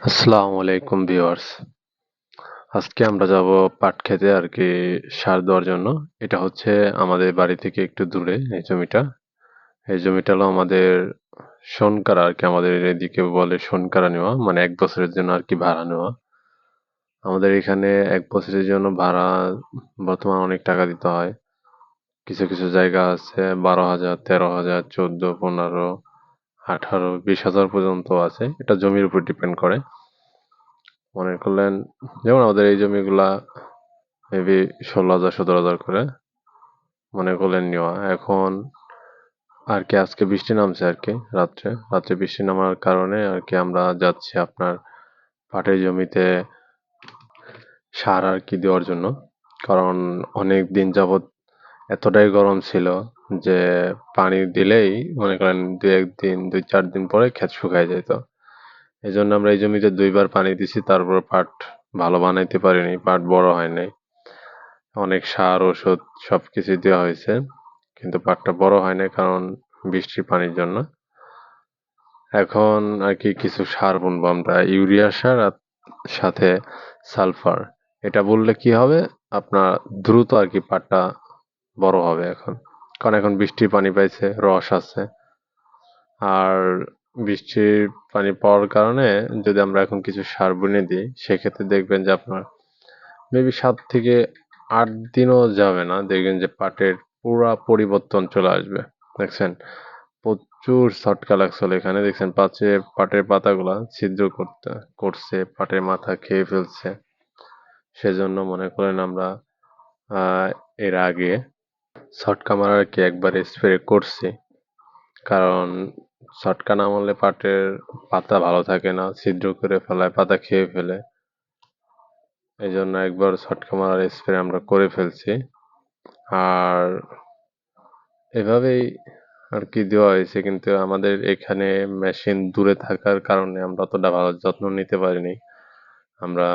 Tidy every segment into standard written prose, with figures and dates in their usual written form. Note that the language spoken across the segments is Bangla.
আসসালামু আলাইকুম ভিউয়ার্স। আজকে আমরা যাব পাট খেতে আর কি সার দেওয়ার জন্য। এটা হচ্ছে আমাদের বাড়ি থেকে একটু দূরে এই জমিটা। এই জমিটা হলো আমাদের সনকারা আর কি, আমাদের এদিকে বলে সনকারা নেওয়া, মানে ১ বছরের জন্য আর কি ভাড়া নেওয়া। আমাদের এখানে ১ বছরের জন্য ভাড়া বর্তমানে অনেক টাকা দিতে হয়। কিছু, কিছু জায়গা আছে ১২,০০০, ১৩,০০০, ১৪, ১৫, ১৮, ২০,০০০ পর্যন্ত আছে। এটা জমির উপর ডিপেন্ড করে। মনে করলেন যেমন আমাদের এই জমিগুলা মেবি ১৬,০০০, ১৭,০০০ করে মনে করলেন নেওয়া। এখন আর কি আজকে বৃষ্টি নামছে আর কি রাত্রে। রাত্রে বৃষ্টি নামার কারণে আর কি আমরা যাচ্ছি আপনার পাটের জমিতে সার আর কি দেওয়ার জন্য। কারণ অনেক দিন যাবৎ এতটাই গরম ছিল যে পানি দিলেই মনে করেন ২-১ দিন ২-৪ দিন পরে ক্ষেত শুকায় যাইত। এজন্য আমরা এই জমিতে ২ বার পানি দিছি, তারপর পাট ভালো বানাইতে পারিনি, পাট বড় হয় নাই। অনেক সার, ওষুধ সবকিছুই দেওয়া হয়েছে। কিন্তু পাটটা বড় হয় নাই কারণ বৃষ্টির পানির জন্য। এখন আর কি কিছু সার বুনবো আমরা। ইউরিয়া সার আর সাথে সালফার। এটা বললে কি হবে? আপনার দ্রুত আর কি পাটটা বড় হবে এখন। কারণ এখন বৃষ্টির পানি পাইছে, রস আছে। আর বৃষ্টির পানি পাওয়ার কারণে যদি আমরা এখন কিছু সার বুনে দিই, সেক্ষেত্রে দেখবেন যে আপনার মেবি ৭ থেকে ৮ দিনও যাবে না। দেখবেন যে পাটের পুরা পরিবর্তন চলে আসবে। দেখছেন? প্রচুর ছটকা লাগছিল এখানে। দেখছেন পাটের পাতাগুলা ছিদ্র করছে, পাটের মাথা খেয়ে ফেলছে। সেজন্য মনে করেন আমরা আ এর আগে ছটকা মারার আরকি একবার স্প্রে করছি। কারণ ছটকা না মারলে পাটের পাতা ভালো থাকে না। ছিদ্র করে ফেলায়, পাতা খেয়ে ফেলে। এজন্য একবার ছটকা মারার স্প্রে আমরা করে ফেলছি। আর এভাবেই আরকি দেওয়া হয়েছে। কিন্তু আমাদের এখানে মেশিন দূরে থাকার কারণে আমরা অতটা ভালো যত্ন নিতে পারিনি। আমরা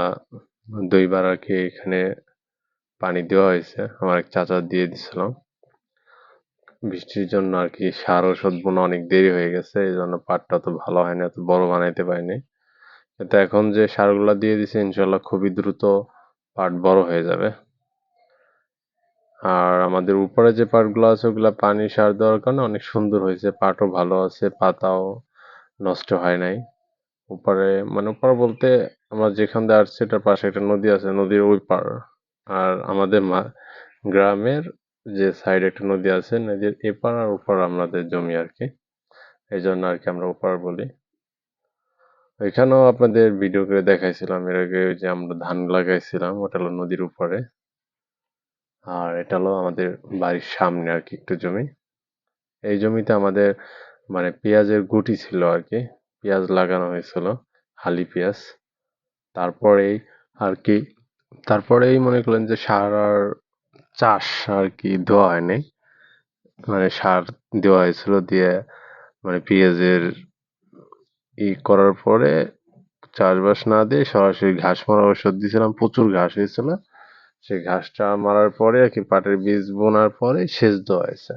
২ বার আরকি এখানে পানি দেওয়া হয়েছে। আমার এক চাচা দিয়ে দিছিল। বৃষ্টির জন্য আরকি সার ওষুধ বোনা অনেক দেরি হয়ে গেছে। এজন্য পাটটা অত ভালো হয়নি, এত বড় বানাইতে পারিনি। কিন্তু এখন যে সারগুলা দিয়ে দিছে ইনশাআল্লাহ খুবই দ্রুত পাট বড় হয়ে যাবে। আর আমাদের উপরে যে পাটগুলো আছে ওগুলা পানি সার দেওয়ার কারণে অনেক সুন্দর হয়েছে। পাটও ভালো আছে, পাতাও নষ্ট হয় নাই। ওপারে মানে ওপার বলতে আমরা যেখান দিয়ে আসছি এটার পাশে একটা নদী আছে, নদীর ওই পার। আর আমাদের গ্রামের যে সাইডে একটা নদী আছে, নদীর এপার আর ওপার আমাদের জমি আরকি। এজন্য আরকি আমরা ওপার বলি। এখানেও আপনাদের ভিডিও করে দেখাইছিলাম এর আগে, ওই যে আমরা ধান লাগাইছিলাম ওটা হলো নদীর উপরে। আর এটা হলো আমাদের বাড়ির সামনে আরকি একটু জমি। এই জমিতে আমাদের মানে পেঁয়াজের গুটি ছিল আরকি। পেঁয়াজ লাগানো হয়েছিল, হালি পেঁয়াজ। তারপরেই আরকি তারপরেই মনে করলেন যে সার আর চাষ আরকি দেওয়া হয়নি। মানে সার দেওয়া হয়েছিল দিয়ে মানে পেঁয়াজের করার পরে চাষবাস না দিয়ে সরাসরি ঘাস মারার ওষুধ দিয়েছিলাম। প্রচুর ঘাস হয়েছিল। সেই ঘাসটা মারার পরে আরকি পাটের বীজ বোনার পরে সেচ দেওয়া হয়েছে।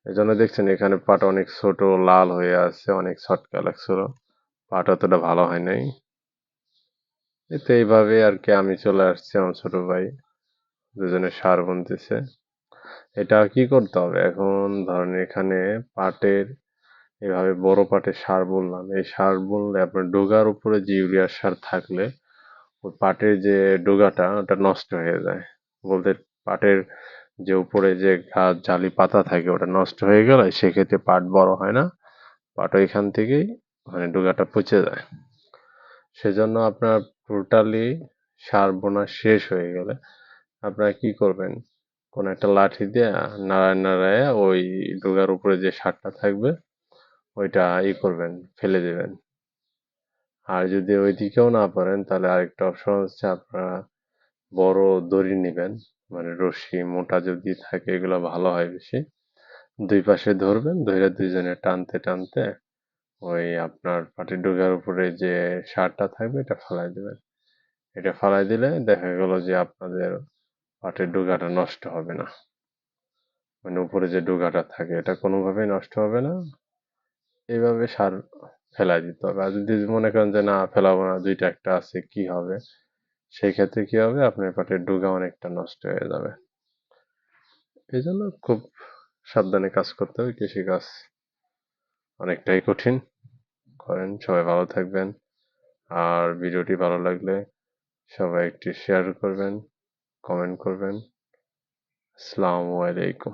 এজন্য দেখছেন এখানে পাট অনেক ছোট, লাল হয়ে আছে, অনেক ছটকা লাগছিল। পাট অতটা ভালো হয় নাই। তো এইভাবে আরকি আমি চলে আসছি, আমার ছোট ভাই। দুজনে সার বুনতেছে। এটা কি করতে হবে? এখন ধরেন এখানে পাটের এভাবে বড় পাটের সার বুনলাম। এই সার বুনলে আপনার ডগার উপরে যে ইউরিয়ার সার থাকলে ওই পাটের যে ডগাটা ওটা নষ্ট হয়ে যায়। বলতে পাটের যে উপরে যে জালি পাতা থাকে ওটা নষ্ট হয়ে গেলে সেক্ষেত্রে পাট বড় হয় না। পাট ওইখান থেকেই মানে ডগাটা পচে যায়। সেজন্য আপনার টোটালি সার বোনা শেষ হয়ে গেলে আপনারা কি করবেন? কোনো একটা লাঠি দিয়ে নাড়ায় নাড়াইয়া ওই ডগার উপরে যে সারটা থাকবে ওইটা করবেন, ফেলে দিবেন। আর যদি ওইদিকেও না পারেন তাহলে আরেকটা অপশন হচ্ছে আপনারা বড় দড়ি নিবেন। মানে রশি মোটা যদি থাকে এগুলো ভালো হয় বেশি। ২ পাশে ধরবেন, ধইরা ২ জনে টানতে, টানতে ওই আপনার পাটের ডগার উপরে যে সারটা থাকবে এটা ফালায় দিবেন। এটা ফালায় দিলে দেখা গেল যে আপনাদের পাটের ডগাটা নষ্ট হবে না। মানে উপরে যে ডগাটা থাকে এটা কোনোভাবেই নষ্ট হবে না। এভাবে সার ফেলাই দিতে হবে। আর যদি মনে করেন যে না ফেলাবো না, ২ টা একটা আছে কি হবে? সেই ক্ষেত্রে কি হবে? আপনার পাটের ডুগা অনেকটা নষ্ট হয়ে যাবে। এজন্য খুব সাবধানে কাজ করতে হবে। কৃষিকাজ অনেকটাই কঠিন। করেন, সবাই ভালো থাকবেন। আর ভিডিওটি ভালো লাগলে সবাই একটি শেয়ার করবেন, কমেন্ট করবেন। আসসালামু আলাইকুম।